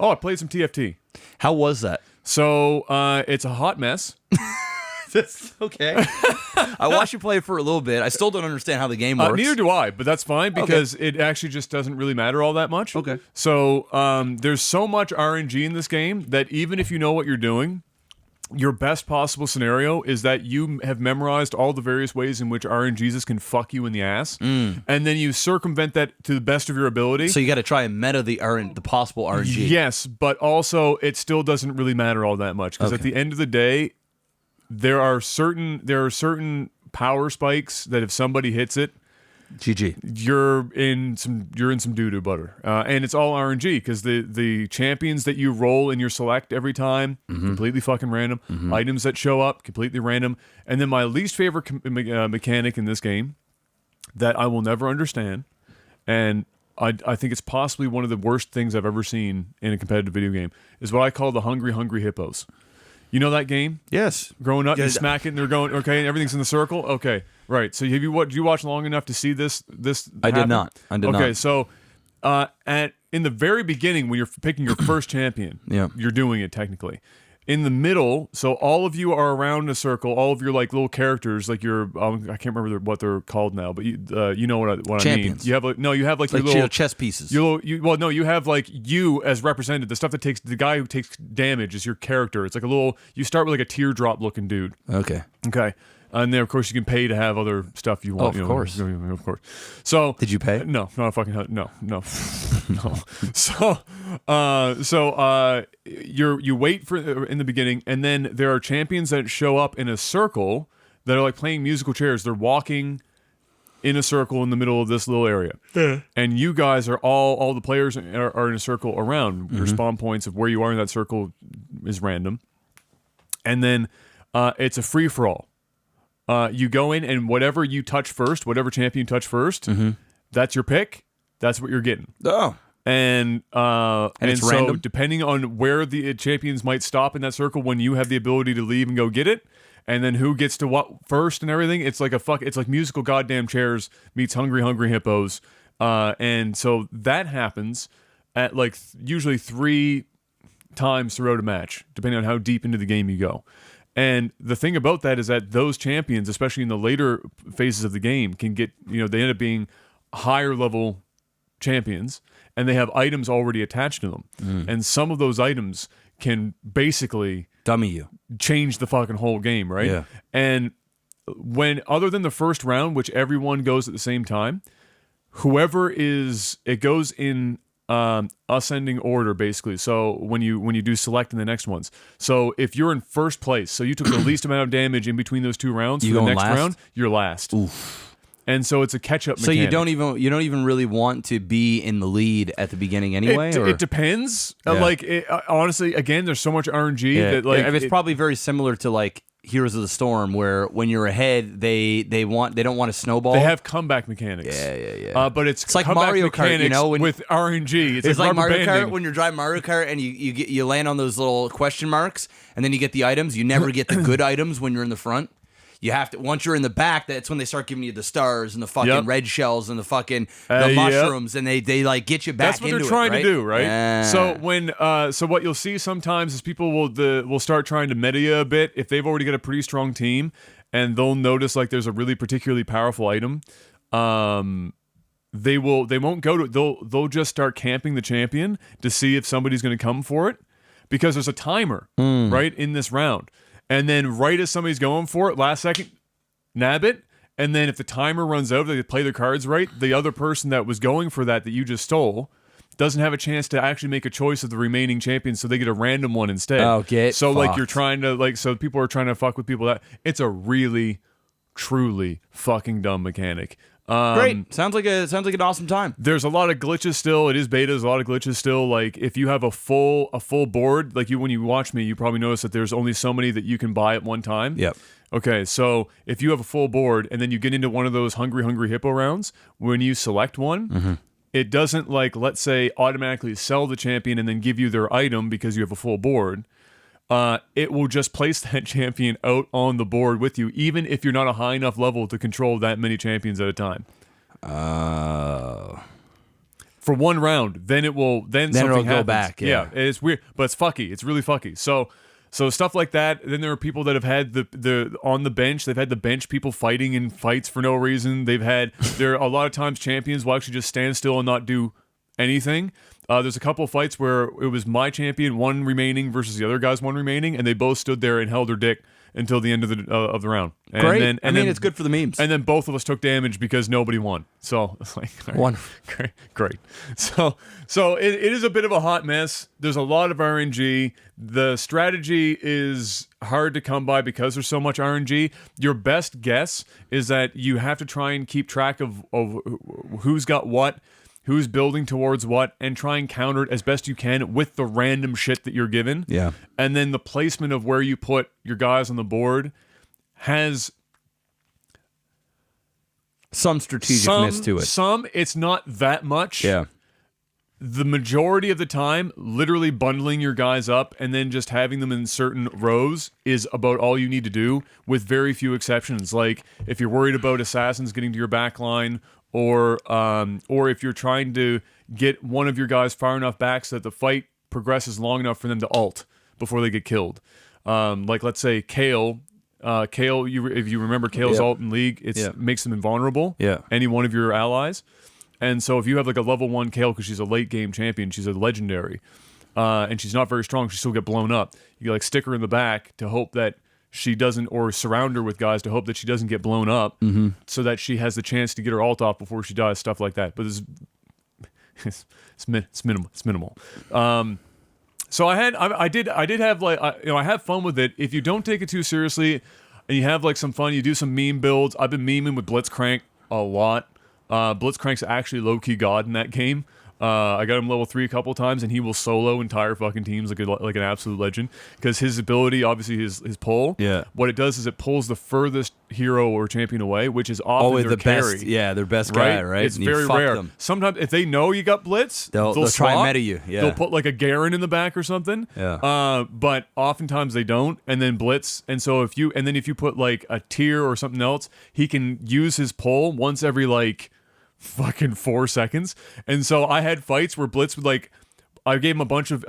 Oh, I played some TFT. How was that? So it's a hot mess. That's okay. I watched you play it for a little bit. I still don't understand how the game works. Neither do I, but that's fine because it actually just doesn't really matter all that much. Okay. So there's so much RNG in this game that even if you know what you're doing, your best possible scenario is that you have memorized all the various ways in which RNGesus can fuck you in the ass, and then you circumvent that to the best of your ability. So you got to try and meta the possible RNG. Yes, but also it still doesn't really matter all that much because at the end of the day, there are certain power spikes that if somebody hits it, GG. you're in some doo-doo butter, and it's all RNG because the champions that you roll in your select every time completely fucking random. Items that show up completely random, and then my least favorite mechanic in this game that I will never understand, and I think it's possibly one of the worst things I've ever seen in a competitive video game, is what I call the hungry hippos. You know that game? Yes. Growing up, you smack it and they're going, okay, and everything's in the circle? Okay, right. So did you watch long enough to see this I happen? did not. Okay, so in the very beginning, when you're picking your first champion, you're doing it technically. In the middle, so all of you are around a circle, all of your like little characters, like your I can't remember what they're called now, but you know what I mean. You have you have like your little chess pieces. You have like you as represented. The stuff that takes the guy who takes damage is your character. It's like a little. You start with like a teardrop looking dude. Okay. And then, of course, you can pay to have other stuff you want. Of course. Of course. So did you pay? No, no. You wait for in the beginning, and then there are champions that show up in a circle that are like playing musical chairs. They're walking in a circle in the middle of this little area, and you guys are all the players are in a circle around. Your spawn points of where you are in that circle is random, and then it's a free for all. You go in and whatever you touch first, whatever champion you touch first, that's your pick. That's what you're getting. Oh. And it's so random? depending on where the champions might stop in that circle when you have the ability to leave and go get it, and then who gets to what first and everything, it's like musical goddamn chairs meets hungry hippos. And so that happens at like usually 3 times throughout a match, depending on how deep into the game you go. And the thing about that is that those champions, especially in the later phases of the game, can get, they end up being higher level champions, and they have items already attached to them. And some of those items can basically dummy you, change the fucking whole game, right? Yeah. And when, other than the first round, which everyone goes at the same time, it goes in ascending order, basically. So when you do select in the next ones, so if you're in first place, so you took the least amount of damage in between those 2 rounds, for the next round you're last. Oof. And so it's a catch-up mechanic. So you don't even really want to be in the lead at the beginning anyway. It depends. Yeah. Honestly, again, there's so much RNG that it's probably very similar to like Heroes of the Storm, where when you're ahead, they don't want to snowball. They have comeback mechanics. Yeah. But it's like comeback Mario Kart, with RNG. It's like Mario banding. Kart when you're driving Mario Kart and you land on those little question marks, and then you get the items. You never get the good items when you're in the front. You have to, once you're in the back, that's when they start giving you the stars and the fucking red shells and the fucking mushrooms, and they like get you back into it. That's what they're trying to do, right? Yeah. So so what you'll see sometimes is people will start trying to meta you a bit if they've already got a pretty strong team, and they'll notice like there's a really particularly powerful item. They won't go to they'll just start camping the champion to see if somebody's going to come for it, because there's a timer right in this round. And then right as somebody's going for it, last second, nab it. And then if the timer runs out, they play their cards right, the other person that was going for that you just stole doesn't have a chance to actually make a choice of the remaining champions, so they get a random one instead. Oh, so like you're trying to so people are trying to fuck with people. That it's a really, truly fucking dumb mechanic. Great. Sounds like an awesome time. There's a lot of glitches still. It is beta. There's a lot of glitches still. Like if you have a full board, like when you watch me, you probably notice that there's only so many that you can buy at one time. Yep. Okay, so if you have a full board and then you get into one of those hungry hippo rounds, when you select one, it doesn't let's say automatically sell the champion and then give you their item because you have a full board. It will just place that champion out on the board with you, even if you're not a high enough level to control that many champions at a time. for one round. Then it will. Then something it'll happens. go back. Yeah. It's weird, but it's fucky. It's really fucky. So stuff like that. Then there are people that have had the on the bench. They've had the bench people fighting in fights for no reason. There are a lot of times champions will actually just stand still and not do anything. There's a couple of fights where it was my champion, one remaining versus the other guy's one remaining, and they both stood there and held their dick until the end of the round. And Great. Then, I mean, it's good for the memes. And then both of us took damage because nobody won. So it's like great. So it is a bit of a hot mess. There's a lot of RNG. The strategy is hard to come by because there's so much RNG. Your best guess is that you have to try and keep track of who's got what, who's building towards what, and try and counter it as best you can with the random shit that you're given. Yeah. And then the placement of where you put your guys on the board has some strategicness to it. It's not that much. Yeah. The majority of the time, literally bundling your guys up and then just having them in certain rows is about all you need to do, with very few exceptions. Like if you're worried about assassins getting to your back line, or if you're trying to get one of your guys far enough back so that the fight progresses long enough for them to ult before they get killed. Like let's say Kale. If you remember Kale's ult in League, it makes them invulnerable. Yeah. Any one of your allies. And so if you have like a level 1 Kale, because she's a late game champion, she's a legendary, and she's not very strong, she still get blown up. You like stick her in the back to hope that she doesn't, or surround her with guys to hope that she doesn't get blown up, so that she has the chance to get her ult off before she dies, stuff like that. But it's minimal. So I did have like I have fun with it. If you don't take it too seriously and you have like some fun, you do some meme builds. I've been memeing with Blitzcrank a lot. Blitzcrank's actually low-key god in that game. I got him level 3 a couple times, and he will solo entire fucking teams like an absolute legend. Because his ability, obviously his pull, what it does is it pulls the furthest hero or champion away, which is often their carry. Best, their best guy, right? It's very rare. Them. Sometimes if they know you got blitz, they'll try and meta you. Yeah. They'll put like a Garen in the back or something. Yeah. But oftentimes they don't, and then blitz. And so if you put like a tier or something else, he can use his pull once every like fucking 4 seconds. And so I had fights where Blitz would like, I gave him a bunch of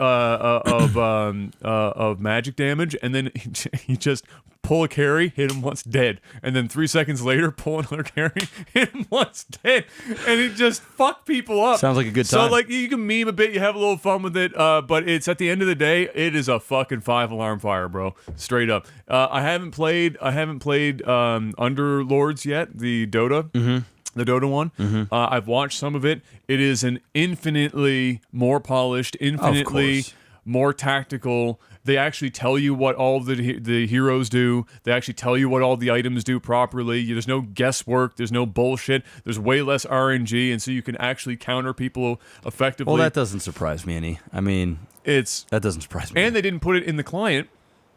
magic damage, and then he just pull a carry, hit him once, dead, and then 3 seconds later pull another carry, hit him once, dead, and he just fucked people up. Sounds like a good time. So like you can meme a bit, you have a little fun with it, but it's at the end of the day, it is a fucking 5-alarm fire, bro, straight up. I haven't played Underlords yet, the Dota. The Dota one. I've watched some of it. It is an infinitely more polished, infinitely more tactical. They actually tell you what all the heroes do. They actually tell you what all the items do properly. There's no guesswork. There's no bullshit. There's way less RNG, and so you can actually counter people effectively. Well, that doesn't surprise me any. I mean, that doesn't surprise me. And they didn't put it in the client.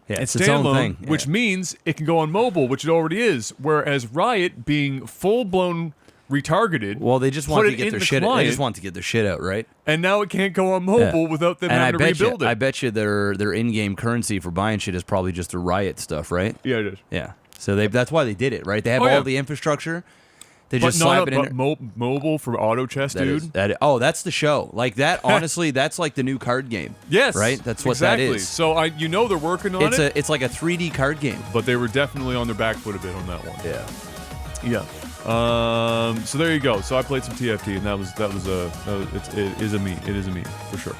Yeah, it's its own thing. Which means it can go on mobile, which it already is. Whereas Riot, being full-blown retargeted. Well, they just want to get their shit. They just want to get their shit out, right? And now it can't go on mobile without them having to rebuild it. I bet you their in-game currency for buying shit is probably just the Riot stuff, right? Yeah, it is. Yeah. So that's why they did it, right? They have all the infrastructure. They just slap it in. Mobile for auto chess, dude. That's the show. Like that. Honestly, that's like the new card game. Yes, right. That's what that is. So they're working on it. It's like a 3D card game. But they were definitely on their back foot a bit on that one. Yeah. Yeah. So there you go. So I played some TFT, and it is a meme. It is a meme for sure.